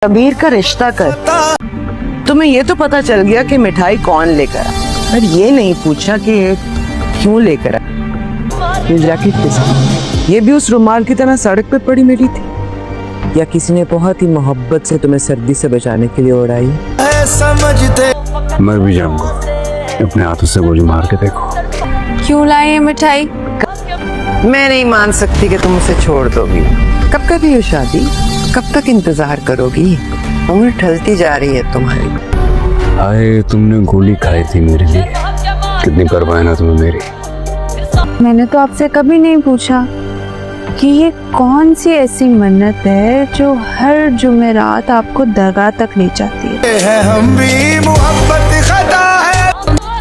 कबीर का रिश्ता कर। तुम्हें ये तो पता चल गया कि मिठाई कौन लेकर आया, पर ये नहीं पूछा कि क्यों लेकर आया। ये जैकेट किसकी? ये भी उस रुमाल की तरह सड़क पे पड़ी मिली थी, या किसी ने बहुत ही मोहब्बत से तुम्हें सर्दी से बचाने के लिए उड़ाई? मर भी जाऊंगा, अपने हाथों से गोली मार के देखो। क्यों लाए ये मिठाई? मैं नहीं मान सकती कि तुम उसे छोड़ दोगी। कब कभी हो शादी? कब तक इंतजार करोगी? उम्र ढलती जा रही है तुम्हारी। आए तुमने गोली खाई थी मेरे लिए, कितनी परवाह है ना तुम्हें मेरी। मैंने तो आपसे कभी नहीं पूछा कि ये कौन सी ऐसी मन्नत है जो हर जुमेरात आपको दरगाह तक ले जाती है। हम भी मोहब्बत खता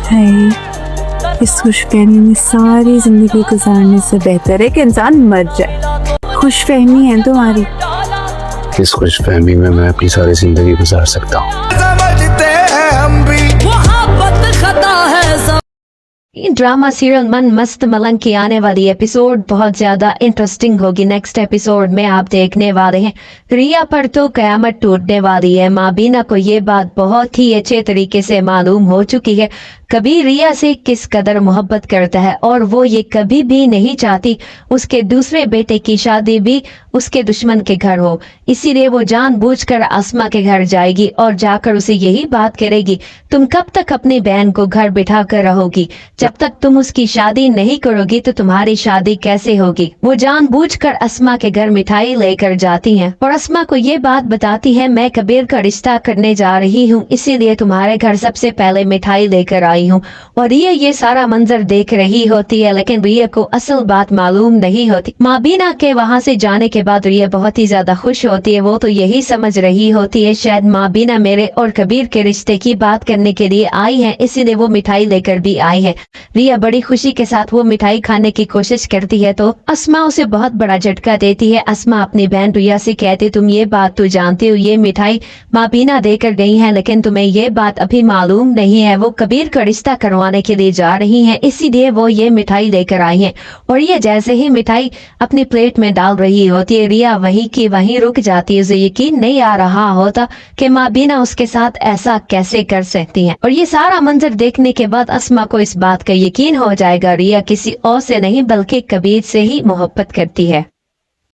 है। इस खुशफहमी में सारी जिंदगी गुजारने से बेहतर है कि इंसान मर जाए। खुशफहमी है तुम्हारी। इस खुशफहमी में मैं अपनी सारी जिंदगी गुजार सकता हूँ। समझते हैं हम भी मोहब्बत खता है। ये ड्रामा सीरियल मन मस्त मलंग की आने वाली एपिसोड बहुत ज्यादा इंटरेस्टिंग होगी। नेक्स्ट एपिसोड में आप देखने वाले हैं रिया पर तो कयामत टूटने वाली है। माँ बीना को ये बात बहुत ही अच्छे तरीके से मालूम हो चुकी है कबीर रिया से किस कदर मोहब्बत करता है, और वो ये कभी भी नहीं चाहती उसके दूसरे बेटे की शादी भी उसके दुश्मन के घर हो। इसीलिए वो जानबूझकर आसमा के घर जाएगी और जाकर उसे यही बात करेगी, तुम कब तक अपनी बहन को घर बिठा कर रहोगी? जब तक तुम उसकी शादी नहीं करोगी तो तुम्हारी शादी कैसे होगी? वो जानबूझकर अस्मा के घर मिठाई लेकर जाती हैं और अस्मा को ये बात बताती है, मैं कबीर का रिश्ता करने जा रही हूँ, इसीलिए तुम्हारे घर सबसे पहले मिठाई लेकर आई हूँ। और रिया ये सारा मंजर देख रही होती है, लेकिन रिया को असल बात मालूम नहीं होती। माँ बीना के वहाँ से जाने के बाद रिया बहुत ही ज्यादा खुश होती है। वो तो यही समझ रही होती है शायद माँ बीना मेरे और कबीर के रिश्ते की बात करने के लिए आई है, इसीलिए वो मिठाई लेकर भी आई है। रिया बड़ी खुशी के साथ वो मिठाई खाने की कोशिश करती है तो अस्मा उसे बहुत बड़ा झटका देती है। अस्मा अपनी बहन रिया से कहती, तुम ये बात तो जानती हो, ये मिठाई माँ बीना देकर गई है, लेकिन तुम्हें ये बात अभी मालूम नहीं है, वो कबीर का रिश्ता करवाने के लिए जा रही हैं, इसीलिए वो ये मिठाई लेकर आई हैं। और ये जैसे ही मिठाई अपनी प्लेट में डाल रही होती है, रिया वहीं की वहीं रुक जाती है। उसे यकीन नहीं आ रहा होता कि माँ बीना उसके साथ ऐसा कैसे कर सकती हैं। और ये सारा मंजर देखने के बाद अस्मा को इस बात का यकीन हो जाएगा रिया किसी और से नहीं बल्कि कबीर से ही मोहब्बत करती है।